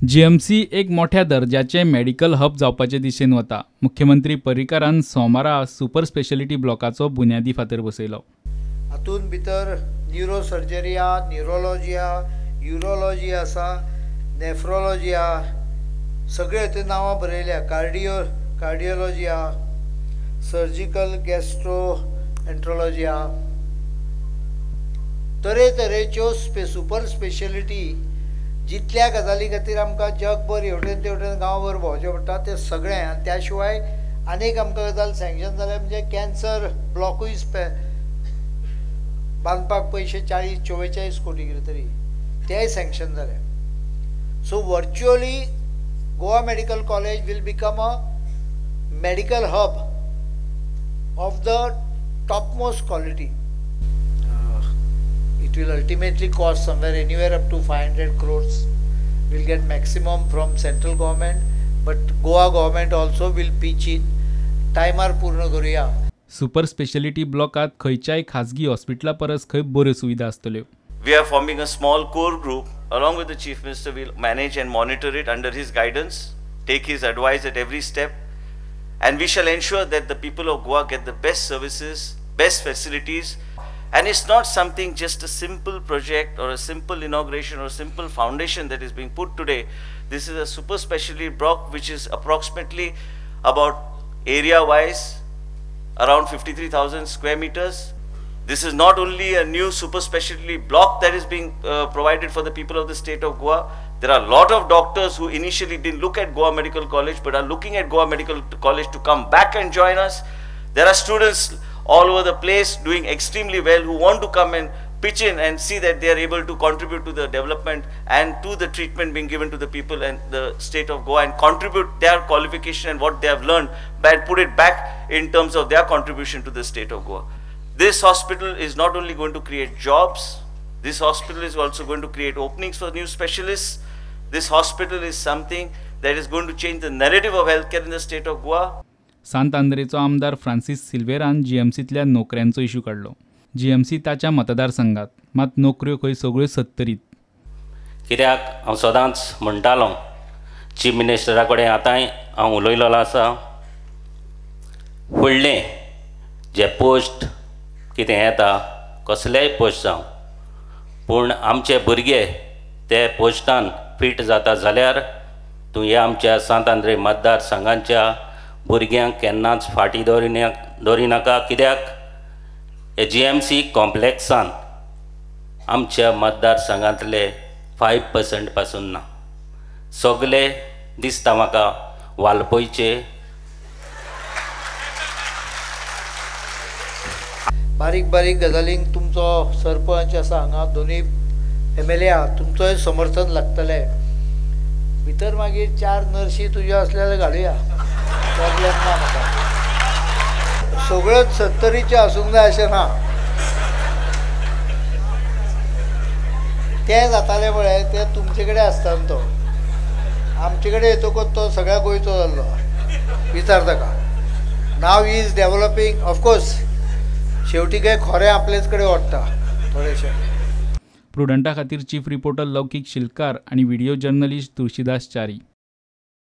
GMC एक मोठ्या दर्जाचे मेडिकल हब जावपाचे दिशेन वता। मुख्यमंत्री पर्रीकारान सोमारा सुपर स्पेशालिटी ब्लॉकाचो बुन्यादी फातर बसयलो। हातून भितर न्यूरो सर्जरी आहा, न्यूरोलॉजी आहा, युरोलॉजी आसा, नेफ्रोलॉजी आहा, सगळे ते नांवां बरयल्या। कार्डियोलॉजी आहा, सर्जिकल गॅस्ट्रो एंट्रोलॉजी आहा, तरेतरेच्यो सुपर स्पेशालिटी जितल्या गजाली खातीर आमकां जगभर हेवटेन तेवटेन गांवभर भोंवचें पडटा ते सगळें। आनी त्या शिवाय आनीक आमकां गजाल सँक्शन जाल्या म्हणजे कॅन्सर ब्लॉकूय बांदपाक पयशे 40-44 कोटी कितें तरी तेय सँक्शन जाले। So virtually Goa medical college will become a medical hub of the top most quality. It will ultimately cost somewhere anywhere up to 500 crores. We'll get maximum from central government, but Goa government also will pitch in. Timer पूर्ण करूया. Super speciality ब्लॉकात खंयच्याय खाजगी हॉस्पिटला परस खंय बऱ्यो सुविधा आसतल्यो. We are forming a small core group along with the Chief Minister. Will manage and monitor it under his guidance, take his advice at every step, and we shall ensure that the people of Goa get the best services, best facilities. And it's not something just a simple project or a simple inauguration or a simple foundation that is being put today. This is a super specialty block which is approximately about area-wise around 53,000 square meters. This is not only a new super specialty block that is being provided for the people of the state of Goa. There are a lot of doctors who initially didn't look at Goa Medical College but are looking at Goa Medical College to come back and join us. There are students all over the place doing extremely well who want to come and pitch in and see that they are able to contribute to the development and to the treatment being given to the people and the state of Goa and contribute their qualification and what they have learned and put it back in terms of their contribution to the state of Goa. This hospital is not only going to create jobs, this hospital is also going to create openings for new specialists. This hospital is something that is going to change the narrative of healthcare in the state of Goa. सांत आंद्रेचो आमदार Francis सिल्वेरान जीएमसींतल्या नोकऱ्यांचो issue काडलो. GMC ताच्या मतदारसंघात, मात नोकऱ्यो खंय सगळ्यो सत्तरीत. कित्याक हांव सदांच म्हणटालों चीफ मिनिस्टरा कडेन आतांय हांव उलयलों आसा, फुडलें जे पोस्ट कितें येता कसलेय पोस्ट जावं पूण आमचे भुरगे ते पोस्टान फीट जाता जाल्यार तूं ह्या आमच्या सांत आंद्रे मतदारसंघाच्या भुरग्यांक केन्नाच फाटी दवरिनाका. कित्याक हे जीएमसी कॉम्प्लेक्सान आमच्या मतदारसंघांतले 5% पासून ना, सगळे दिसता म्हाका वालपयचे. बारीक बारीक गजालींक तुमचो सरपंच आसा हांगा, दोनूय MLA आहा, तुमचोय समर्थन लागतलें. भितर मागीर 4 नर्शी तुज्यो असलेले घालुया, प्रॉब्लेम ना म्हाका. सगळ्योच 70चे आसूंक जाय अशें ना. तें जातालें पळय तें तुमचे कडेन आसता तो, आमचे कडेन येतकच तो सगळ्या गोंयचो जाल्लो. विचार ताका. नाव ही इज डेव्हलपिंग. ऑफकोर्स शेवटी काय खरें आपलेच कडेन वडटा थोडेशें. प्रुडंटा खातीर चीफ रिपोर्टर लौकीक शिलकार आनी व्हिडिओ जर्नलिस्ट तुळशीदास च्यारी.